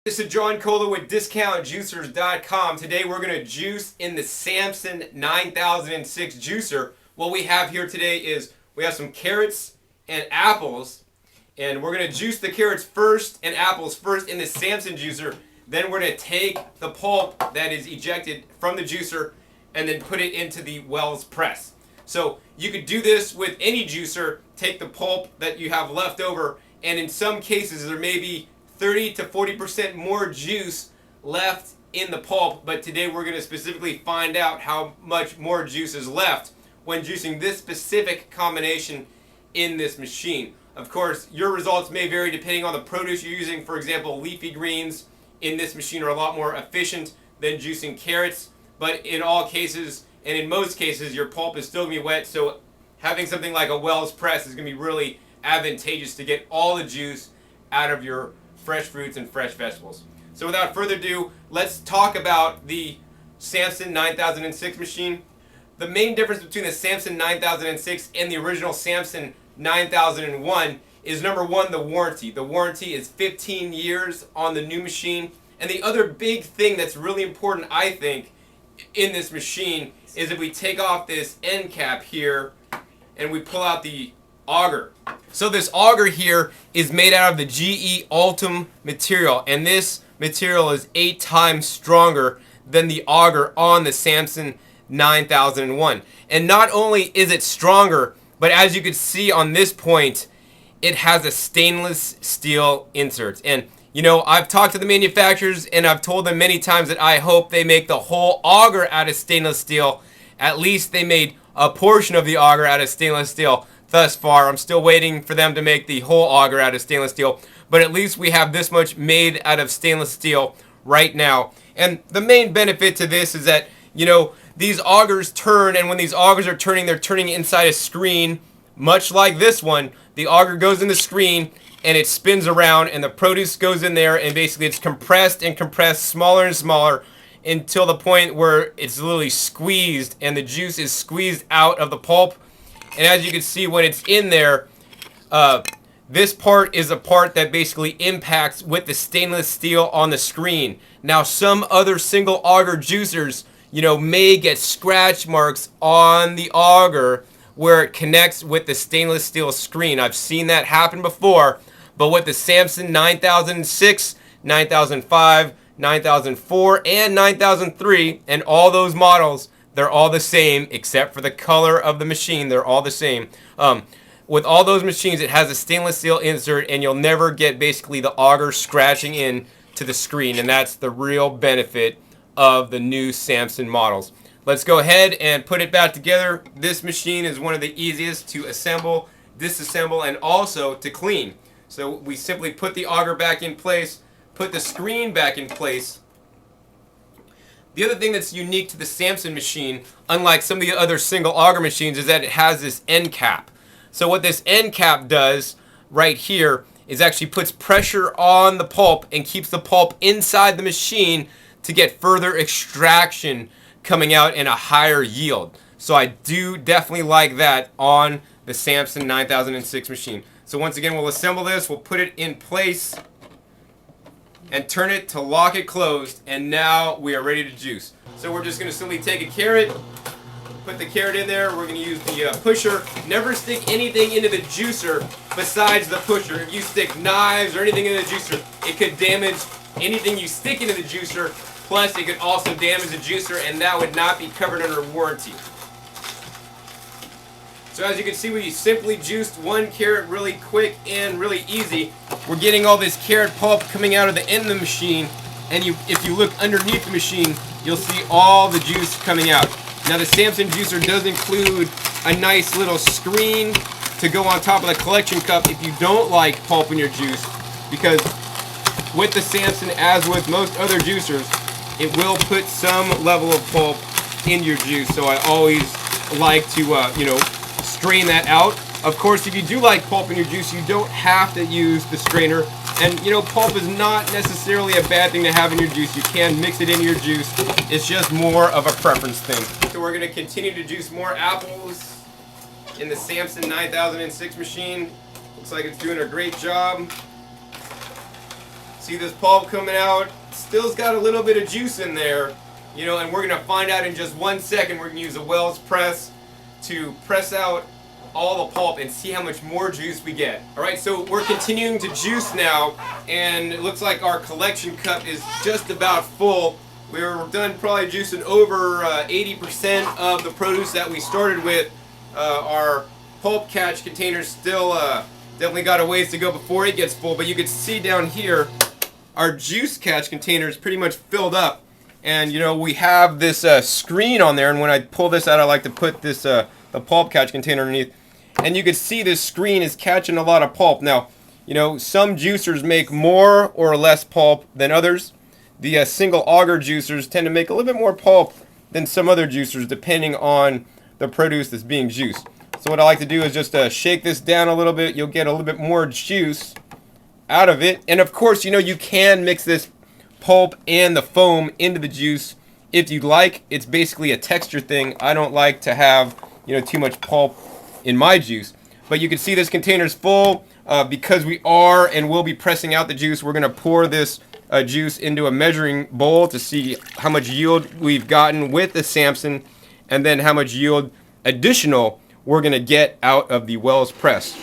This is John Cola with DiscountJuicers.com. Today we're going to juice in the Samson 9006 juicer. What we have here today is we have some carrots and apples, and we're going to juice the carrots first and apples first in the Samson juicer. Then we're going to take the pulp that is ejected from the juicer and then put it into the Wells press. So you could do this with any juicer. Take the pulp that you have left over, and in some cases there may be 30 to 40% more juice left in the pulp, but today we're going to specifically find out how much more juice is left when juicing this specific combination in this machine. Of course, your results may vary depending on the produce you're using. For example, leafy greens in this machine are a lot more efficient than juicing carrots, but in all cases, and in most cases, your pulp is still going to be wet, so having something like a Wells press is going to be really advantageous to get all the juice out of your fresh fruits and fresh vegetables. So without further ado, let's talk about the Samson 9006 machine. The main difference between the Samson 9006 and the original Samson 9001 is, number one, the warranty. The warranty is 15 years on the new machine. And the other big thing that's really important, I think, in this machine is if we take off this end cap here and we pull out the auger. So this auger here is made out of the GE Ultim material, and this material is 8 times stronger than the auger on the Samson 9001. And not only is it stronger, but as you can see on this point, it has a stainless steel insert. And you know, I've talked to the manufacturers and I've told them many times that I hope they make the whole auger out of stainless steel. At least they made a portion of the auger out of stainless steel thus far. I'm still waiting for them to make the whole auger out of stainless steel, but at least we have this much made out of stainless steel right now. And the main benefit to this is that, you know, these augers turn, and when these augers are turning, they're turning inside a screen, much like this one. The auger goes in the screen and it spins around, and the produce goes in there, and basically it's compressed and compressed, smaller and smaller, until the point where it's literally squeezed and the juice is squeezed out of the pulp. And as you can see, when it's in there, this part is a part that basically impacts with the stainless steel on the screen. Now, some other single auger juicers, you know, may get scratch marks on the auger where it connects with the stainless steel screen. I've seen that happen before, but with the Samson 9006, 9005, 9004, and 9003, and all those models, they're all the same except for the color of the machine. They're all the same. With all those machines, it has a stainless steel insert, and you'll never get basically the auger scratching in to the screen, and that's the real benefit of the new Samson models. Let's go ahead and put it back together. This machine is one of the easiest to assemble, disassemble, and also to clean. So we simply put the auger back in place, put the screen back in place. The other thing that's unique to the Samson machine, unlike some of the other single auger machines, is that it has this end cap. So what this end cap does right here is actually puts pressure on the pulp and keeps the pulp inside the machine to get further extraction coming out in a higher yield. So I do definitely like that on the Samson 9006 machine. So once again, we'll assemble this, we'll put it in place and turn it to lock it closed, and now we are ready to juice. So we're just going to simply take a carrot, put the carrot in there. We're going to use the pusher. Never stick anything into the juicer besides the pusher. If you stick knives or anything in the juicer, it could damage anything you stick into the juicer, plus it could also damage the juicer, and that would not be covered under warranty. So as you can see, we simply juiced one carrot really quick and really easy. We're getting all this carrot pulp coming out of the end of the machine, and if you look underneath the machine, you'll see all the juice coming out. Now the Samson juicer does include a nice little screen to go on top of the collection cup if you don't like pulp in your juice, because with the Samson, as with most other juicers, it will put some level of pulp in your juice. So I always like to, you know, strain that out. Of course, if you do like pulp in your juice, you don't have to use the strainer. And you know, pulp is not necessarily a bad thing to have in your juice. You can mix it into your juice. It's just more of a preference thing. So we're going to continue to juice more apples in the Samson 9006 machine. Looks like it's doing a great job. See this pulp coming out? Still's got a little bit of juice in there, you know, and we're gonna find out in just 1 second. We're gonna use a Wells press to press out all the pulp and see how much more juice we get. All right, so we're continuing to juice now, and it looks like our collection cup is just about full. We're done probably juicing over 80% of the produce that we started with. Our pulp catch container still definitely got a ways to go before it gets full, but you can see down here our juice catch container is pretty much filled up. And you know, we have this screen on there, and when I pull this out, I like to put this the pulp catch container underneath, and you can see this screen is catching a lot of pulp. Now, you know, some juicers make more or less pulp than others. The single auger juicers tend to make a little bit more pulp than some other juicers, depending on the produce that's being juiced. So what I like to do is just shake this down a little bit. You'll get a little bit more juice out of it. And of course, you know, you can mix this pulp and the foam into the juice if you'd like. It's basically a texture thing. I don't like to have, you know, too much pulp in my juice. But you can see this container's full. Because we are and will be pressing out the juice, we're going to pour this juice into a measuring bowl to see how much yield we've gotten with the Samson, and then how much yield additional we're going to get out of the Wells press.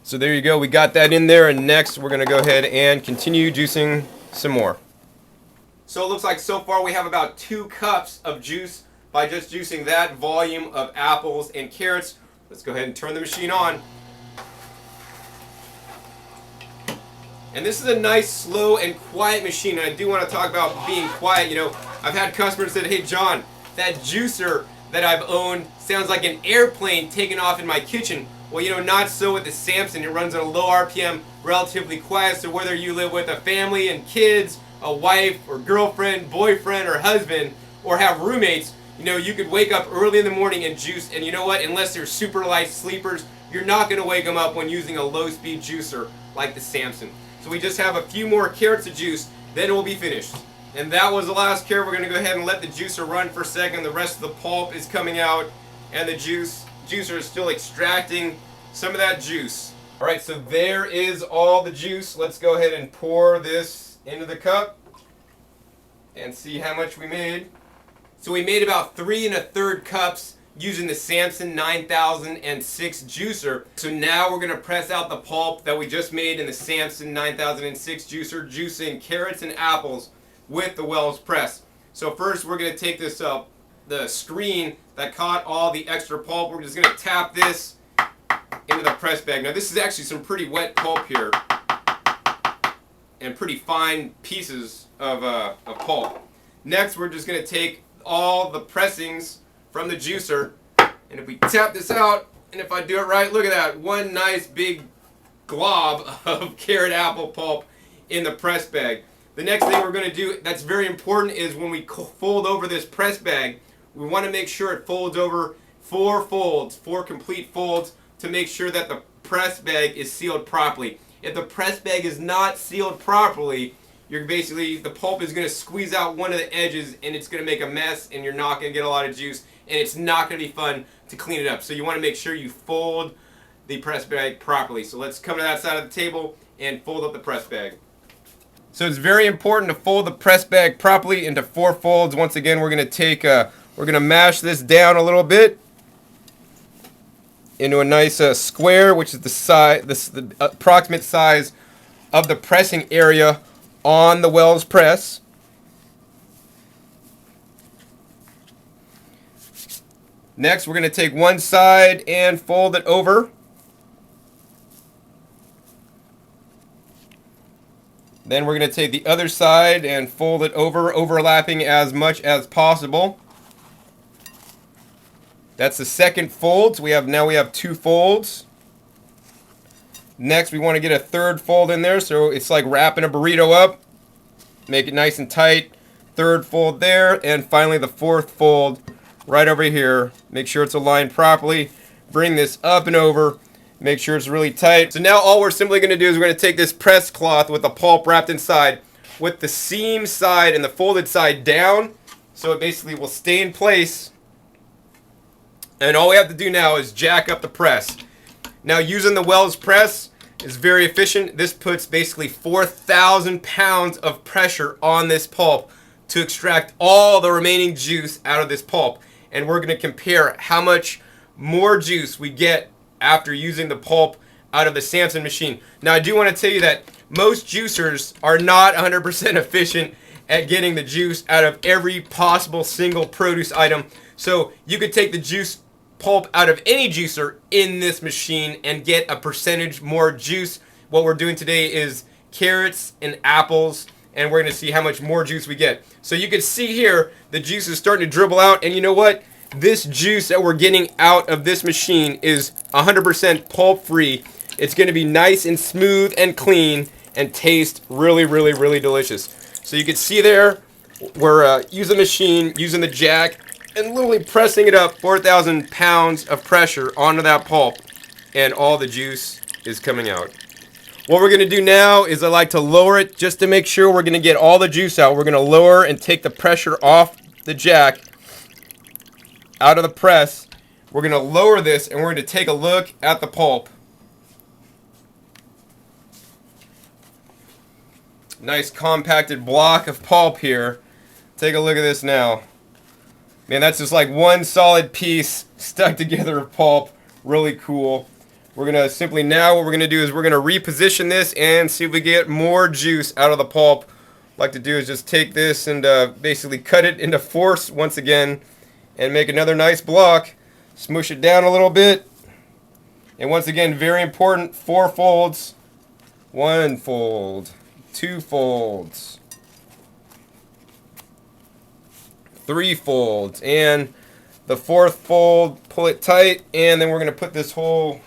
So there you go, we got that in there, and next we're going to go ahead and continue juicing some more. So it looks like so far we have about 2 cups of juice by just juicing that volume of apples and carrots. Let's go ahead and turn the machine on. And this is a nice, slow, and quiet machine. And I do want to talk about being quiet. You know, I've had customers that, hey, John, that juicer that I've owned sounds like an airplane taking off in my kitchen. Well, you know, not so with the Samson. It runs at a low RPM, relatively quiet. So whether you live with a family and kids, a wife or girlfriend, boyfriend or husband, or have roommates, you know, you could wake up early in the morning and juice. And you know what? Unless they're super light sleepers, you're not going to wake them up when using a low-speed juicer like the Samson. So we just have a few more carrots of juice, then we'll be finished. And that was the last carrot. We're going to go ahead and let the juicer run for a second. The rest of the pulp is coming out, and the juicer is still extracting some of that juice. All right, so there is all the juice. Let's go ahead and pour this into the cup and see how much we made. So we made about 3 1/3 cups using the Samson 9006 juicer. So now we're going to press out the pulp that we just made in the Samson 9006 juicer, juicing carrots and apples with the Wells press. So first we're going to take this the screen that caught all the extra pulp. We're just going to tap this into the press bag. Now this is actually some pretty wet pulp here, and pretty fine pieces of pulp. Next we're just going to take all the pressings from the juicer, and if we tap this out, and if I do it right, look at that, one nice big glob of carrot apple pulp in the press bag. The next thing we're going to do that's very important is when we fold over this press bag, we want to make sure it folds over 4 folds, 4 complete folds, to make sure that the press bag is sealed properly. If the press bag is not sealed properly, the pulp is going to squeeze out one of the edges, and it's going to make a mess, and you're not going to get a lot of juice, and it's not going to be fun to clean it up. So you want to make sure you fold the press bag properly. So let's come to that side of the table and fold up the press bag. So it's very important to fold the press bag properly into 4 folds. Once again, we're going to mash this down a little bit into a nice square, which is the approximate size of the pressing area on the Wells press. Next, we're going to take one side and fold it over. Then we're going to take the other side and fold it over, overlapping as much as possible. That's the second fold. So now we have 2 folds. Next, we want to get a 3rd fold in there, so it's like wrapping a burrito up. Make it nice and tight. 3rd fold there, and finally the 4th fold right over here. Make sure it's aligned properly. Bring this up and over. Make sure it's really tight. So now all we're simply going to do is we're going to take this press cloth with the pulp wrapped inside, with the seam side and the folded side down, so it basically will stay in place. And all we have to do now is jack up the press. Now, using the Wells press, is very efficient. This puts basically 4,000 pounds of pressure on this pulp to extract all the remaining juice out of this pulp. And we're going to compare how much more juice we get after using the pulp out of the Samson machine. Now, I do want to tell you that most juicers are not 100% efficient at getting the juice out of every possible single produce item. So you could take the juice pulp out of any juicer in this machine and get a percentage more juice. What we're doing today is carrots and apples, and we're going to see how much more juice we get. So you can see here the juice is starting to dribble out, and you know what? This juice that we're getting out of this machine is 100% pulp free. It's going to be nice and smooth and clean and taste really, really, really delicious. So you can see there, we're using the machine, using the jack, and literally pressing it up, 4,000 pounds of pressure onto that pulp, and all the juice is coming out. What we're going to do now is I like to lower it just to make sure we're going to get all the juice out. We're going to lower and take the pressure off the jack out of the press. We're going to lower this and we're going to take a look at the pulp. Nice compacted block of pulp here. Take a look at this now. Man, that's just like one solid piece stuck together of pulp. Really cool. We're going to simply now, what we're going to do is we're going to reposition this and see if we get more juice out of the pulp. What I like to do is just take this and basically cut it into fourths once again and make another nice block. Smush it down a little bit. And once again, very important, 4 folds. 1 fold. 2 folds. 3 folds. And the 4th fold, pull it tight, and then we're going to put this whole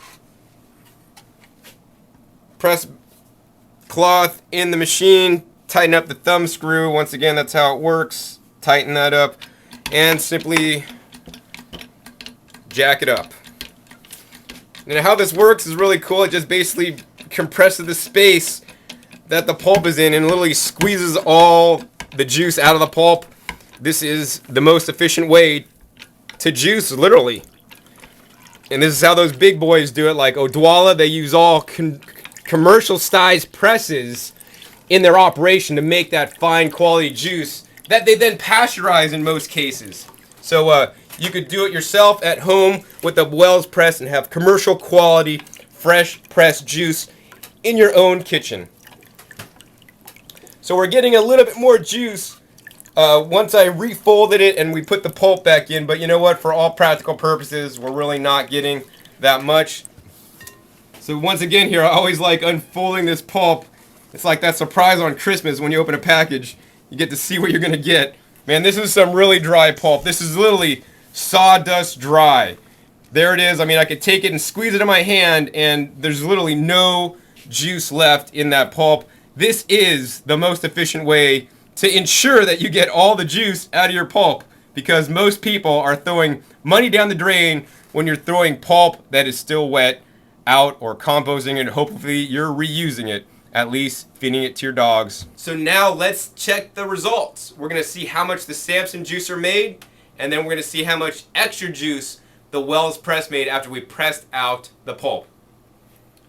press cloth in the machine, tighten up the thumb screw. Once again, that's how it works. Tighten that up and simply jack it up. And how this works is really cool. It just basically compresses the space that the pulp is in and literally squeezes all the juice out of the pulp. This is the most efficient way to juice, literally. And this is how those big boys do it, like Odwalla. They use all commercial-sized presses in their operation to make that fine quality juice that they then pasteurize in most cases. So you could do it yourself at home with a Wells press and have commercial quality, fresh pressed juice in your own kitchen. So we're getting a little bit more juice once I refolded it and we put the pulp back in. But you know what? For all practical purposes, we're really not getting that much. So once again here, I always like unfolding this pulp. It's like that surprise on Christmas when you open a package. You get to see what you're going to get. Man, this is some really dry pulp. This is literally sawdust dry. There it is. I mean, I could take it and squeeze it in my hand, and there's literally no juice left in that pulp. This is the most efficient way to ensure that you get all the juice out of your pulp, because most people are throwing money down the drain when you're throwing pulp that is still wet out or composting it. Hopefully you're reusing it, at least feeding it to your dogs. So now let's check the results. We're going to see how much the Samson juicer made, and then we're going to see how much extra juice the Wells press made after we pressed out the pulp.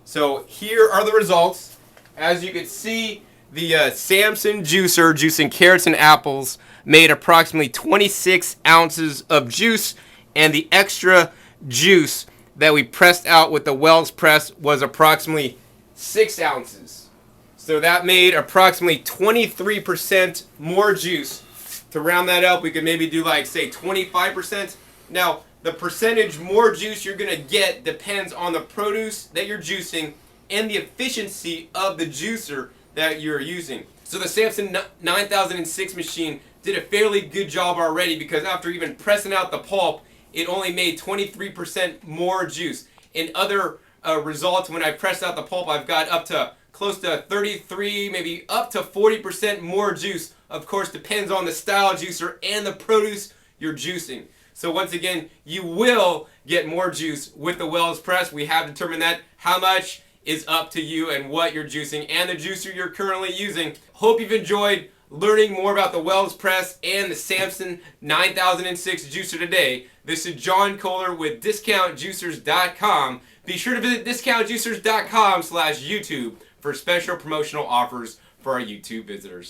So here are the results. As you can see, the Samson juicer, juicing carrots and apples, made approximately 26 ounces of juice, and the extra juice that we pressed out with the Wells press was approximately 6 ounces. So that made approximately 23% more juice. To round that up, we could maybe do like, say, 25%. Now, the percentage more juice you're going to get depends on the produce that you're juicing and the efficiency of the juicer that you're using. So the Samson 9006 machine did a fairly good job already, because after even pressing out the pulp, it only made 23% more juice. In other results, when I pressed out the pulp, I've got up to close to 33, maybe up to 40% more juice. Of course, depends on the style juicer and the produce you're juicing. So once again, you will get more juice with the Wells press. We have determined that. How much is up to you and what you're juicing and the juicer you're currently using. Hope you've enjoyed learning more about the Wells press and the Samson 9006 juicer today. This is John Kohler with DiscountJuicers.com. Be sure to visit discountjuicers.com/YouTube for special promotional offers for our YouTube visitors.